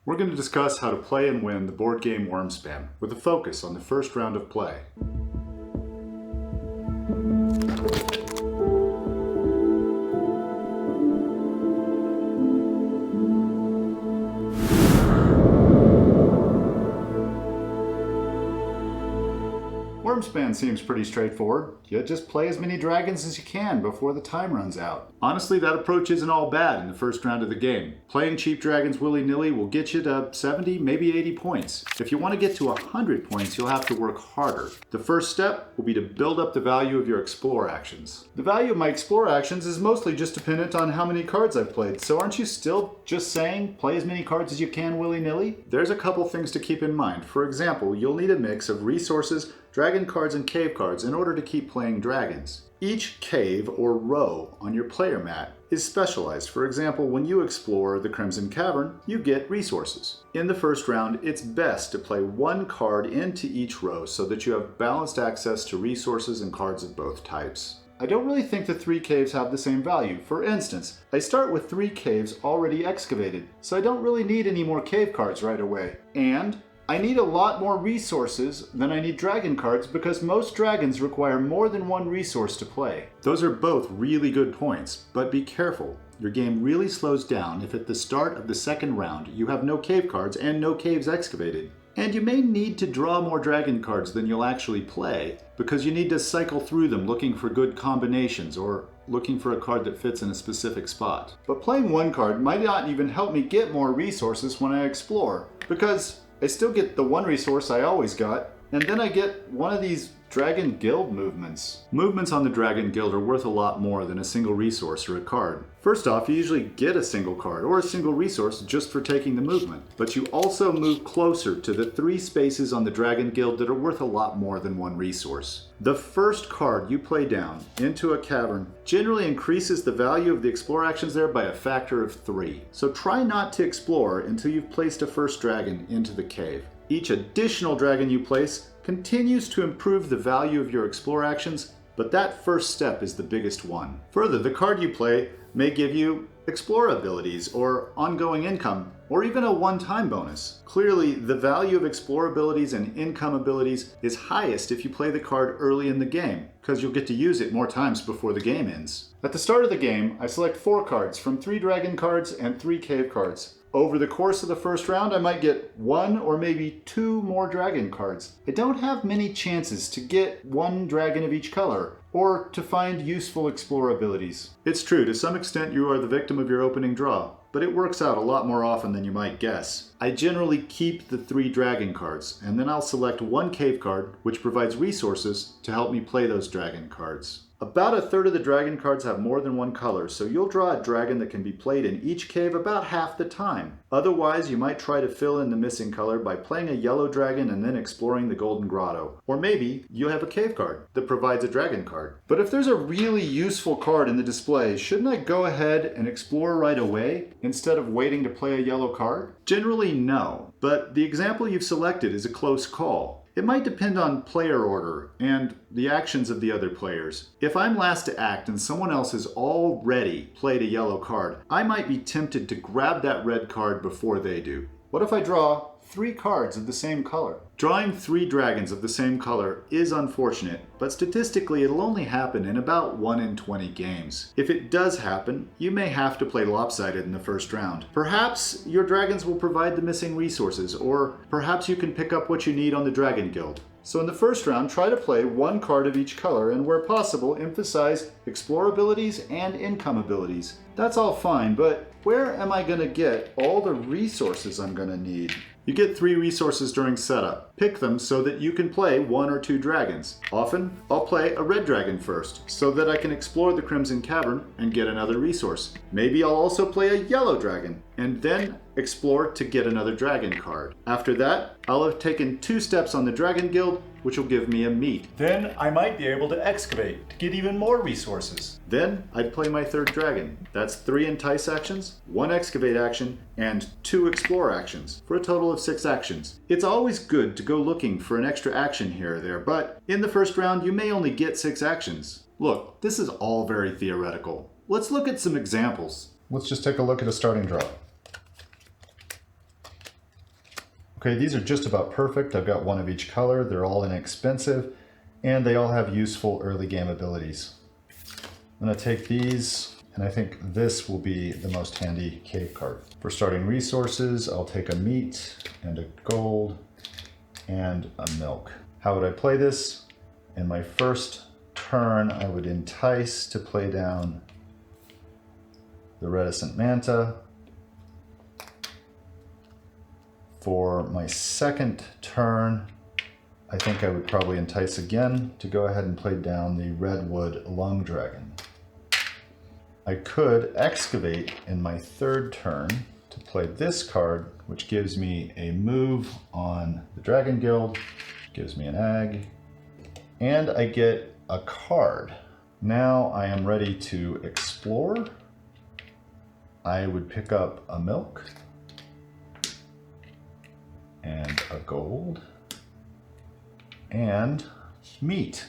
We're going to discuss how to play and win the board game Wyrmspan with a focus on the first round of play. Wyrmspan seems pretty straightforward. You just play as many dragons as you can before the time runs out. Honestly, that approach isn't all bad in the first round of the game. Playing cheap dragons willy-nilly will get you to 70, maybe 80 points. If you want to get to 100 points, you'll have to work harder. The first step will be to build up the value of your explore actions. The value of my explore actions is mostly just dependent on how many cards I've played, so aren't you still just saying play as many cards as you can willy-nilly? There's a couple things to keep in mind. For example, you'll need a mix of resources, dragon cards, and cave cards in order to keep playing dragons. Each cave or row on your player mat is specialized. For example, when you explore the Crimson Cavern, you get resources. In the first round, it's best to play one card into each row so that you have balanced access to resources and cards of both types. I don't really think the 3 caves have the same value. For instance, I start with 3 caves already excavated, so I don't really need any more cave cards right away. And I need a lot more resources than I need dragon cards because most dragons require more than one resource to play. Those are both really good points, but be careful. Your game really slows down if at the start of the second round you have no cave cards and no caves excavated. And you may need to draw more dragon cards than you'll actually play because you need to cycle through them looking for good combinations or looking for a card that fits in a specific spot. But playing one card might not even help me get more resources when I explore because I still get the one resource I always got, and then I get one of these Dragon Guild movements. Movements on the Dragon Guild are worth a lot more than a single resource or a card. First off, you usually get a single card or a single resource just for taking the movement, but you also move closer to the 3 spaces on the Dragon Guild that are worth a lot more than one resource. The first card you play down into a cavern generally increases the value of the explore actions there by a factor of 3. So try not to explore until you've placed a first dragon into the cave. Each additional dragon you place continues to improve the value of your explore actions, but that first step is the biggest one. Further, the card you play may give you explore abilities or ongoing income, or even a one-time bonus. Clearly, the value of explore abilities and income abilities is highest if you play the card early in the game, because you'll get to use it more times before the game ends. At the start of the game, I select 4 cards from 3 dragon cards and 3 cave cards. Over the course of the first round, I might get 1 or maybe 2 more dragon cards. I don't have many chances to get 1 dragon of each color, or to find useful explore abilities. It's true, to some extent you are the victim of your opening draw, but it works out a lot more often than you might guess. I generally keep the 3 dragon cards, and then I'll select 1 cave card, which provides resources to help me play those dragon cards. About a third of the dragon cards have more than 1 color, so you'll draw a dragon that can be played in each cave about half the time. Otherwise, you might try to fill in the missing color by playing a yellow dragon and then exploring the Golden Grotto. Or maybe you have a cave card that provides a dragon card. But if there's a really useful card in the display, shouldn't I go ahead and explore right away instead of waiting to play a yellow card? Generally, no, but the example you've selected is a close call. It might depend on player order and the actions of the other players. If I'm last to act and someone else has already played a yellow card, I might be tempted to grab that red card before they do. What if I draw 3 cards of the same color? Drawing 3 dragons of the same color is unfortunate, but statistically it'll only happen in about 1 in 20 games. If it does happen, you may have to play lopsided in the first round. Perhaps your dragons will provide the missing resources, or perhaps you can pick up what you need on the Dragon Guild. So in the first round, try to play 1 card of each color, and where possible, emphasize explore abilities and income abilities. That's all fine, but where am I going to get all the resources I'm going to need? You get 3 resources during setup. Pick them so that you can play 1 or 2 dragons. Often, I'll play a red dragon first, so that I can explore the Crimson Cavern and get another resource. Maybe I'll also play a yellow dragon, and then explore to get another dragon card. After that, I'll have taken 2 steps on the Dragon Guild, which will give me a meat. Then I might be able to excavate to get even more resources. Then I'd play my 3rd dragon. That's 3 entice actions, 1 excavate action, and 2 explore actions, for a total of 6 actions. It's always good to go looking for an extra action here or there, but in the first round you may only get 6 actions. Look, this is all very theoretical. Let's look at some examples. Let's just take a look at a starting draw. Okay, these are just about perfect. I've got one of each color. They're all inexpensive, and they all have useful early game abilities. I'm gonna take these, and I think this will be the most handy cave card. For starting resources, I'll take a meat and a gold and a milk. How would I play this? In my first turn, I would entice to play down the reticent manta. For my second turn, I think I would probably entice again to go ahead and play down the redwood lung dragon. I could excavate in my third turn to play this card, which gives me a move on the Dragon Guild, gives me an egg, and I get a card. Now I am ready to explore. I would pick up a milk and a gold and meat.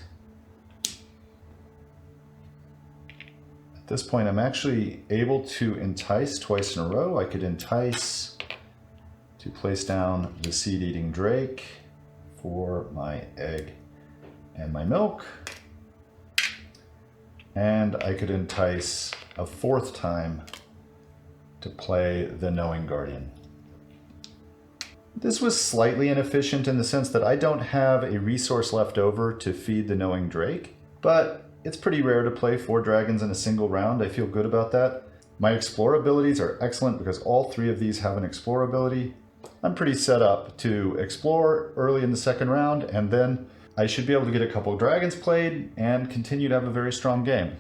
At this point, I'm actually able to entice twice in a row. I could entice to place down the seed-eating drake for my egg and my milk. And I could entice a fourth time to play the knowing guardian. This was slightly inefficient in the sense that I don't have a resource left over to feed the knowing drake, but it's pretty rare to play 4 dragons in a single round. I feel good about that. My explore abilities are excellent because all 3 of these have an explore ability. I'm pretty set up to explore early in the second round, and then I should be able to get a couple of dragons played and continue to have a very strong game.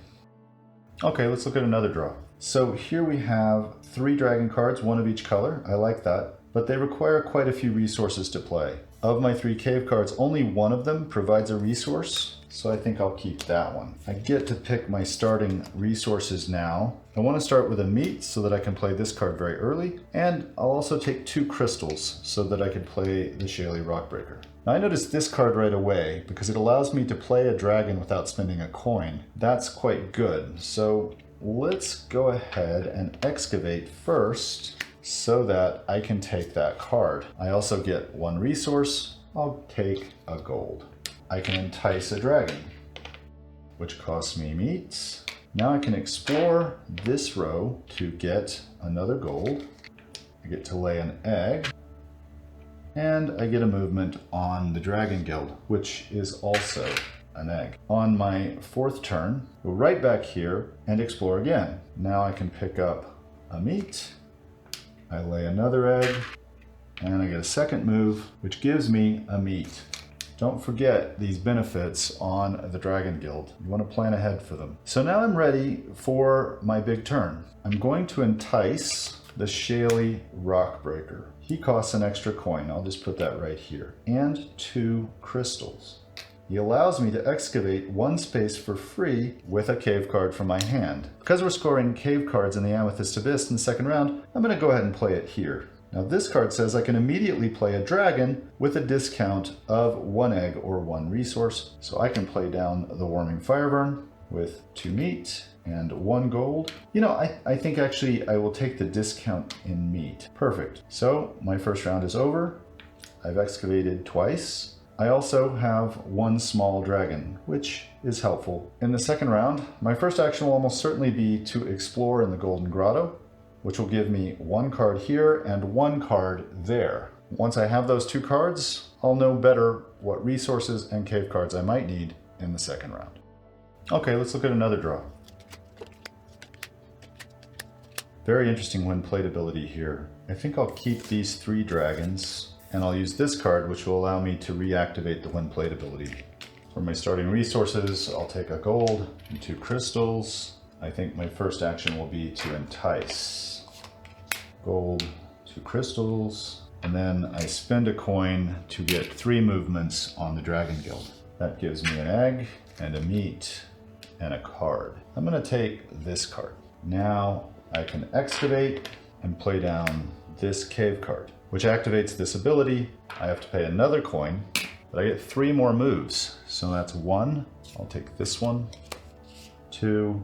Okay, let's look at another draw. So here we have 3 dragon cards, 1 of each color. I like that, but they require quite a few resources to play. Of my 3 cave cards, only 1 of them provides a resource, so I think I'll keep that one. I get to pick my starting resources now. I want to start with a meat so that I can play this card very early, and I'll also take 2 crystals so that I can play the Shaly Rockbreaker. Now I noticed this card right away because it allows me to play a dragon without spending a coin. That's quite good. So let's go ahead and excavate first so that I can take that card. I also get 1 resource. I'll take a gold. I can entice a dragon, which costs me meats. Now I can explore this row to get another gold. I get to lay an egg, and I get a movement on the Dragon Guild, which is also an egg. On my 4th turn, go right back here and explore again. Now I can pick up a meat, I lay another egg, and I get a second move, which gives me a meat. Don't forget these benefits on the Dragon Guild. You want to plan ahead for them. So now I'm ready for my big turn. I'm going to entice the Shaly Rockbreaker. He costs an extra coin. I'll just put that right here. And 2 crystals. He allows me to excavate 1 space for free with a cave card from my hand. Because we're scoring cave cards in the Amethyst Abyss in the second round, I'm going to go ahead and play it here. Now this card says I can immediately play a dragon with a discount of 1 egg or 1 resource. So I can play down the Warming Fireburn with 2 meat and 1 gold. You know, I think actually I will take the discount in meat. Perfect. So my first round is over. I've excavated twice. I also have 1 small dragon, which is helpful. In the second round, my first action will almost certainly be to explore in the Golden Grotto, which will give me 1 card here and 1 card there. Once I have those 2 cards, I'll know better what resources and cave cards I might need in the second round. Okay, let's look at another draw. Very interesting when played ability here. I think I'll keep these 3 dragons, and I'll use this card, which will allow me to reactivate the when played ability. For my starting resources, I'll take a gold and 2 crystals. I think my first action will be to entice. Gold, 2 crystals, and then I spend a coin to get 3 movements on the Dragon Guild. That gives me an egg and a meat and a card. I'm going to take this card. Now I can excavate and play down this cave card, which activates this ability. I have to pay another coin, but I get 3 more moves. So that's 1. I'll take this one, 2,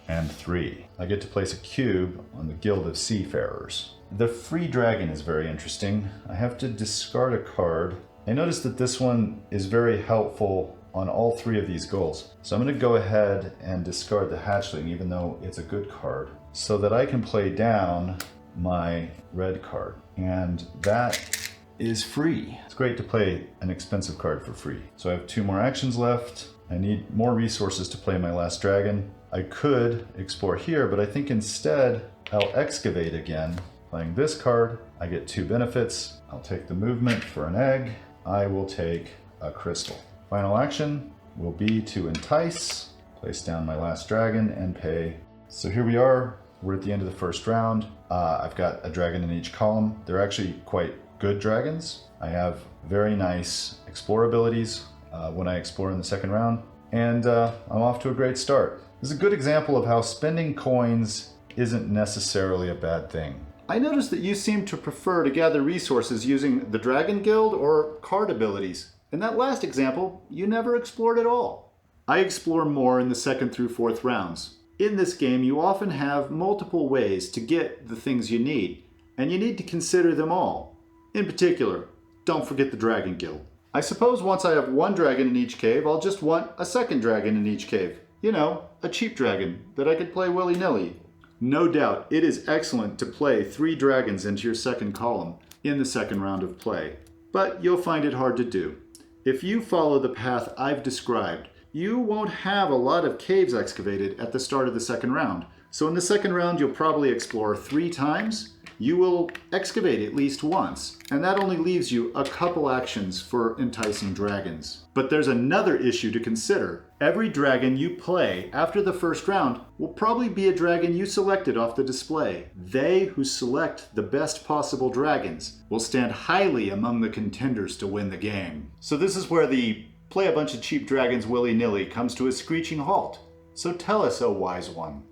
and 3. I get to place a cube on the Guild of Seafarers. The free dragon is very interesting. I have to discard a card. I noticed that this one is very helpful on all three of these goals. So I'm going to go ahead and discard the hatchling, even though it's a good card, so that I can play down my red card. And that is free. It's great to play an expensive card for free. So I have 2 more actions left. I need more resources to play my last dragon. I could explore here, but I think instead I'll excavate again. Playing this card, I get 2 benefits. I'll take the movement for an egg. I will take a crystal. Final action will be to entice, place down my last dragon, and pay. So here we are. We're at the end of the first round. I've got a dragon in each column. They're actually quite good dragons. I have very nice explore abilities when I explore in the second round, and I'm off to a great start. This is a good example of how spending coins isn't necessarily a bad thing. I noticed that you seem to prefer to gather resources using the Dragon Guild or card abilities. In that last example, you never explored at all. I explore more in the 2nd through 4th rounds. In this game, you often have multiple ways to get the things you need, and you need to consider them all. In particular, don't forget the Dragon Guild. I suppose once I have 1 dragon in each cave, I'll just want a 2nd dragon in each cave. You know, a cheap dragon that I could play willy-nilly. No doubt, it is excellent to play 3 dragons into your 2nd column in the 2nd round of play, but you'll find it hard to do. If you follow the path I've described, you won't have a lot of caves excavated at the start of the 2nd round. So in the 2nd round, you'll probably explore 3 times. You will excavate at least once, and that only leaves you a couple actions for enticing dragons. But there's another issue to consider. Every dragon you play after the 1st round will probably be a dragon you selected off the display. They who select the best possible dragons will stand highly among the contenders to win the game. So this is where the play a bunch of cheap dragons willy-nilly comes to a screeching halt. So tell us, O wise one,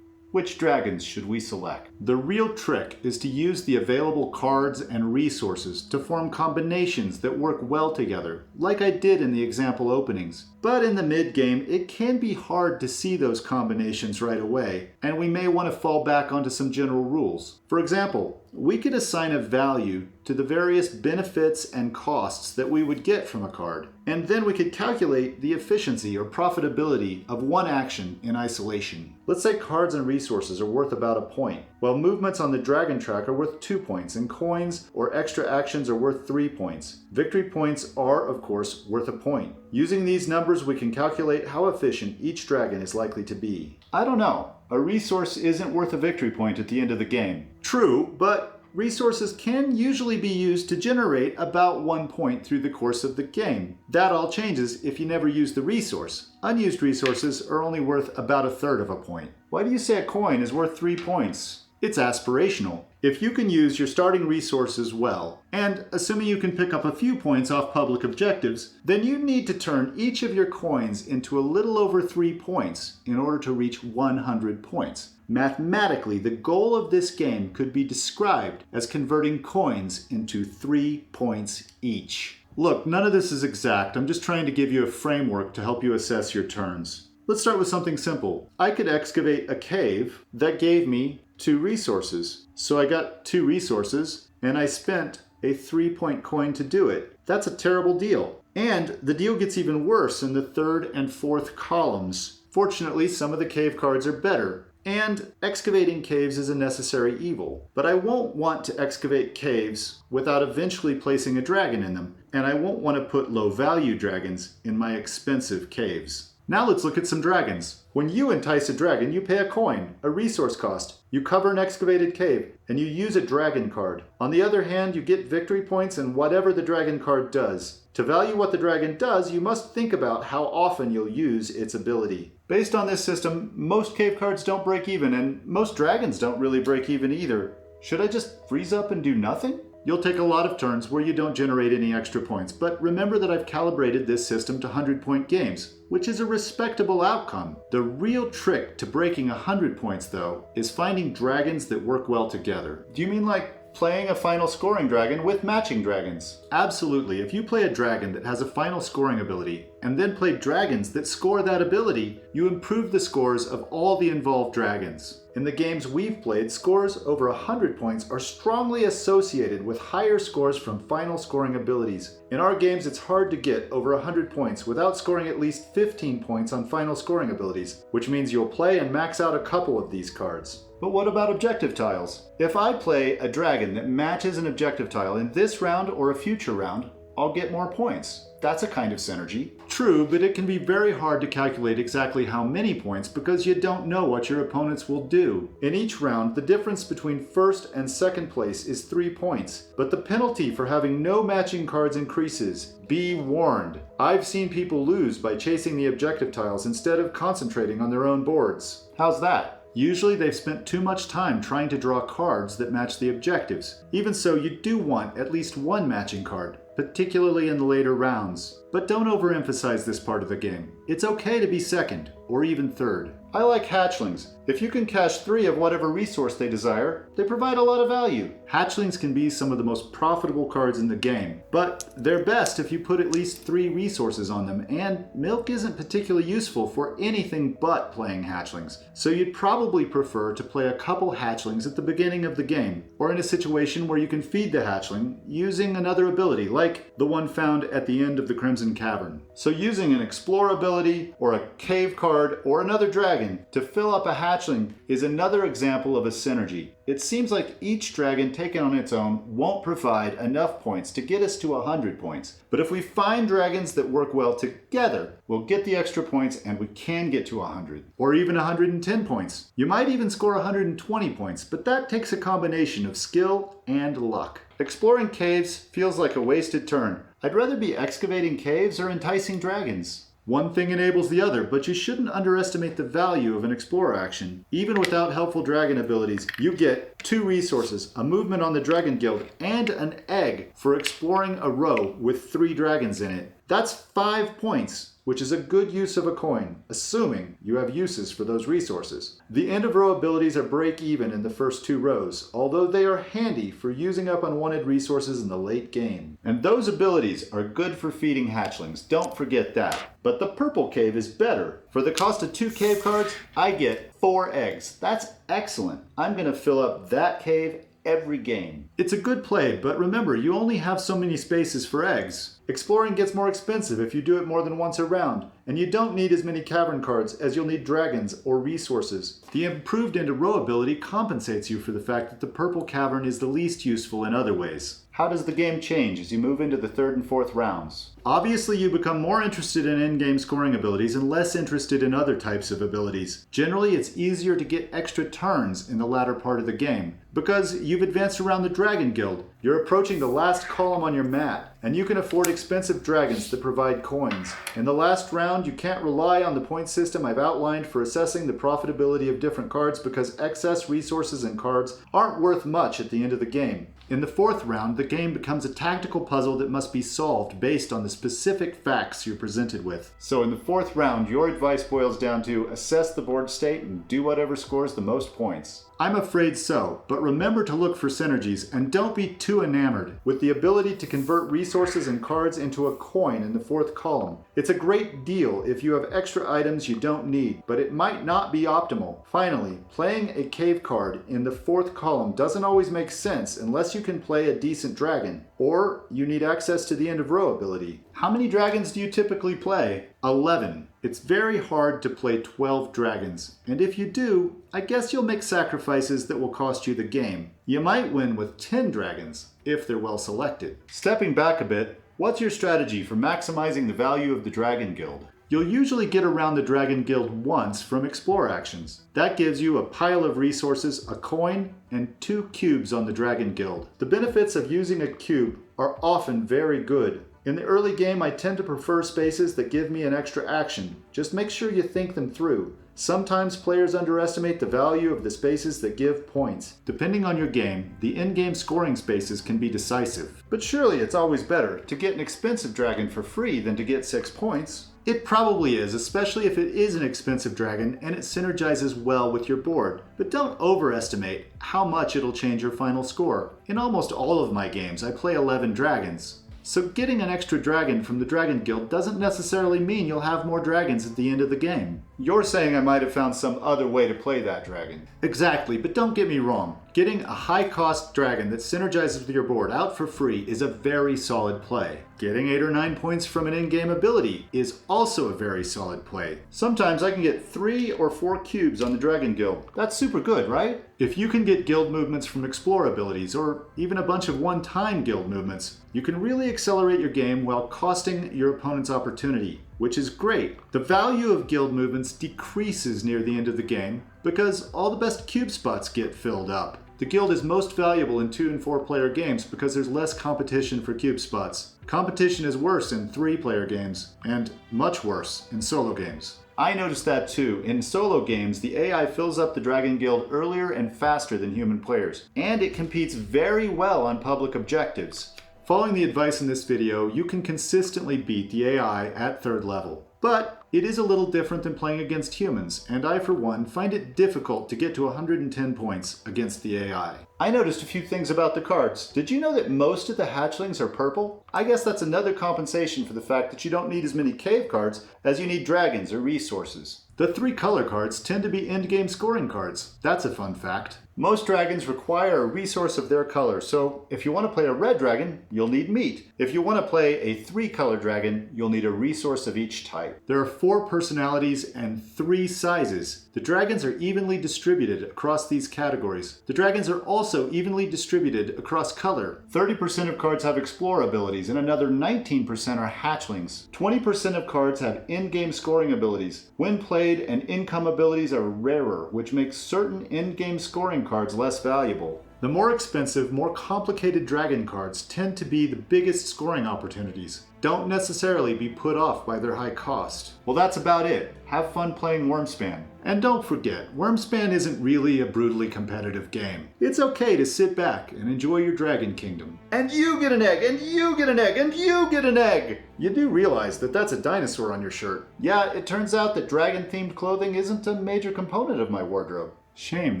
which dragons should we select? The real trick is to use the available cards and resources to form combinations that work well together, like I did in the example openings. But in the mid-game, it can be hard to see those combinations right away, and we may want to fall back onto some general rules. For example, we could assign a value to the various benefits and costs that we would get from a card, and then we could calculate the efficiency or profitability of one action in isolation. Let's say cards and resources are worth about a point, while movements on the dragon track are worth 2 points, and coins or extra actions are worth 3 points. Victory points are, of course, worth a point. Using these numbers, we can calculate how efficient each dragon is likely to be. I don't know. A resource isn't worth a victory point at the end of the game. True, but resources can usually be used to generate about 1 point through the course of the game. That all changes if you never use the resource. Unused resources are only worth about 1/3 of a point. Why do you say a coin is worth 3 points? It's aspirational. If you can use your starting resources well, and assuming you can pick up a few points off public objectives, then you need to turn each of your coins into a little over 3 points in order to reach 100 points. Mathematically, the goal of this game could be described as converting coins into 3 points each. Look, none of this is exact. I'm just trying to give you a framework to help you assess your turns. Let's start with something simple. I could excavate a cave that gave me 2 resources. So I got 2 resources, and I spent a 3-point coin to do it. That's a terrible deal. And the deal gets even worse in the 3rd and 4th columns. Fortunately, some of the cave cards are better. And excavating caves is a necessary evil. But I won't want to excavate caves without eventually placing a dragon in them. And I won't want to put low-value dragons in my expensive caves. Now let's look at some dragons. When you entice a dragon, you pay a coin, a resource cost. You cover an excavated cave, and you use a dragon card. On the other hand, you get victory points and whatever the dragon card does. To value what the dragon does, you must think about how often you'll use its ability. Based on this system, most cave cards don't break even, and most dragons don't really break even either. Should I just freeze up and do nothing? You'll take a lot of turns where you don't generate any extra points, but remember that I've calibrated this system to 100-point games, which is a respectable outcome. The real trick to breaking 100 points, though, is finding dragons that work well together. Do you mean like playing a final scoring dragon with matching dragons. Absolutely, if you play a dragon that has a final scoring ability, and then play dragons that score that ability, you improve the scores of all the involved dragons. In the games we've played, scores over 100 points are strongly associated with higher scores from final scoring abilities. In our games, it's hard to get over 100 points without scoring at least 15 points on final scoring abilities, which means you'll play and max out a couple of these cards. But what about objective tiles? If I play a dragon that matches an objective tile in this round or a future round, I'll get more points. That's a kind of synergy. True, but it can be very hard to calculate exactly how many points because you don't know what your opponents will do. In each round, the difference between first and second place is 3 points, but the penalty for having no matching cards increases. Be warned. I've seen people lose by chasing the objective tiles instead of concentrating on their own boards. How's that? Usually they've spent too much time trying to draw cards that match the objectives. Even so, you do want at least one matching card, particularly in the later rounds. But don't overemphasize this part of the game. It's okay to be second, or even third. I like hatchlings. If you can cash 3 of whatever resource they desire, they provide a lot of value. Hatchlings can be some of the most profitable cards in the game, but they're best if you put at least 3 resources on them, and milk isn't particularly useful for anything but playing hatchlings, so you'd probably prefer to play a couple hatchlings at the beginning of the game, or in a situation where you can feed the hatchling using another ability, like the one found at the end of the Crimson Cavern. So using an Explore ability, or a Cave card, or another dragon to fill up a hatchling is another example of a synergy. It seems like each dragon taken on its own won't provide enough points to get us to 100 points. But if we find dragons that work well together, we'll get the extra points and we can get to 100. Or even 110 points. You might even score 120 points, but that takes a combination of skill and luck. Exploring caves feels like a wasted turn. I'd rather be excavating caves or enticing dragons. One thing enables the other, but you shouldn't underestimate the value of an Explorer action. Even without helpful dragon abilities, you get 2 resources, a movement on the Dragon Guild, and an egg for exploring a row with 3 dragons in it. That's 5 points, which is a good use of a coin, assuming you have uses for those resources. The end of row abilities are break even in the first 2 rows, although they are handy for using up unwanted resources in the late game. And those abilities are good for feeding hatchlings, don't forget that. But the purple cave is better. For the cost of 2 cave cards, I get 4 eggs. That's excellent. I'm gonna fill up that cave every game. It's a good play, but remember, you only have so many spaces for eggs. Exploring gets more expensive if you do it more than once a round, and you don't need as many cavern cards as you'll need dragons or resources. The improved into row ability compensates you for the fact that the purple cavern is the least useful in other ways. How does the game change as you move into the 3rd and 4th rounds? Obviously, you become more interested in in-game scoring abilities and less interested in other types of abilities. Generally, it's easier to get extra turns in the latter part of the game, because you've advanced around the Dragon Guild. You're approaching the last column on your mat, and you can afford expensive dragons that provide coins. In the last round, you can't rely on the point system I've outlined for assessing the profitability of different cards because excess resources and cards aren't worth much at the end of the game. In the 4th round, the game becomes a tactical puzzle that must be solved based on the specific facts you're presented with. So in the 4th round, your advice boils down to assess the board state and do whatever scores the most points. I'm afraid so, but remember to look for synergies and don't be too enamored with the ability to convert resources and cards into a coin in the 4th column. It's a great deal if you have extra items you don't need, but it might not be optimal. Finally, playing a cave card in the 4th column doesn't always make sense unless you can play a decent dragon, or you need access to the end of row ability. How many dragons do you typically play? 11. It's very hard to play 12 dragons, and if you do, I guess you'll make sacrifices that will cost you the game. You might win with 10 dragons, if they're well selected. Stepping back a bit, what's your strategy for maximizing the value of the Dragon Guild? You'll usually get around the Dragon Guild once from Explore actions. That gives you a pile of resources, a coin, and 2 cubes on the Dragon Guild. The benefits of using a cube are often very good. In the early game, I tend to prefer spaces that give me an extra action. Just make sure you think them through. Sometimes players underestimate the value of the spaces that give points. Depending on your game, the in-game scoring spaces can be decisive. But surely it's always better to get an expensive dragon for free than to get 6 points. It probably is, especially if it is an expensive dragon and it synergizes well with your board. But don't overestimate how much it'll change your final score. In almost all of my games, I play 11 dragons. So getting an extra dragon from the Dragon Guild doesn't necessarily mean you'll have more dragons at the end of the game. You're saying I might have found some other way to play that dragon. Exactly, but don't get me wrong. Getting a high-cost dragon that synergizes with your board out for free is a very solid play. Getting 8 or 9 points from an in-game ability is also a very solid play. Sometimes I can get 3 or 4 cubes on the Dragon Guild. That's super good, right? If you can get guild movements from explore abilities, or even a bunch of one-time guild movements, you can really accelerate your game while costing your opponent's opportunity, which is great. The value of guild movements decreases near the end of the game because all the best cube spots get filled up. The guild is most valuable in 2 and 4 player games because there's less competition for cube spots. Competition is worse in 3-player games, and much worse in solo games. I noticed that too. In solo games, the AI fills up the Dragon Guild earlier and faster than human players, and it competes very well on public objectives. Following the advice in this video, you can consistently beat the AI at 3rd level. But it is a little different than playing against humans, and I, for one, find it difficult to get to 110 points against the AI. I noticed a few things about the cards. Did you know that most of the hatchlings are purple? I guess that's another compensation for the fact that you don't need as many cave cards as you need dragons or resources. The 3 color cards tend to be endgame scoring cards. That's a fun fact. Most dragons require a resource of their color, so if you want to play a red dragon, you'll need meat. If you want to play a 3-color dragon, you'll need a resource of each type. There are 4 personalities and 3 sizes. The dragons are evenly distributed across these categories. The dragons are also evenly distributed across color. 30% of cards have explore abilities and another 19% are hatchlings. 20% of cards have in-game scoring abilities. When played, and income abilities are rarer, which makes certain in-game scoring cards less valuable. The more expensive, more complicated dragon cards tend to be the biggest scoring opportunities. Don't necessarily be put off by their high cost. Well, that's about it. Have fun playing Wyrmspan. And don't forget, Wyrmspan isn't really a brutally competitive game. It's okay to sit back and enjoy your dragon kingdom. And you get an egg, and you get an egg, and you get an egg! You do realize that that's a dinosaur on your shirt. Yeah, it turns out that dragon-themed clothing isn't a major component of my wardrobe. Shame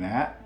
that.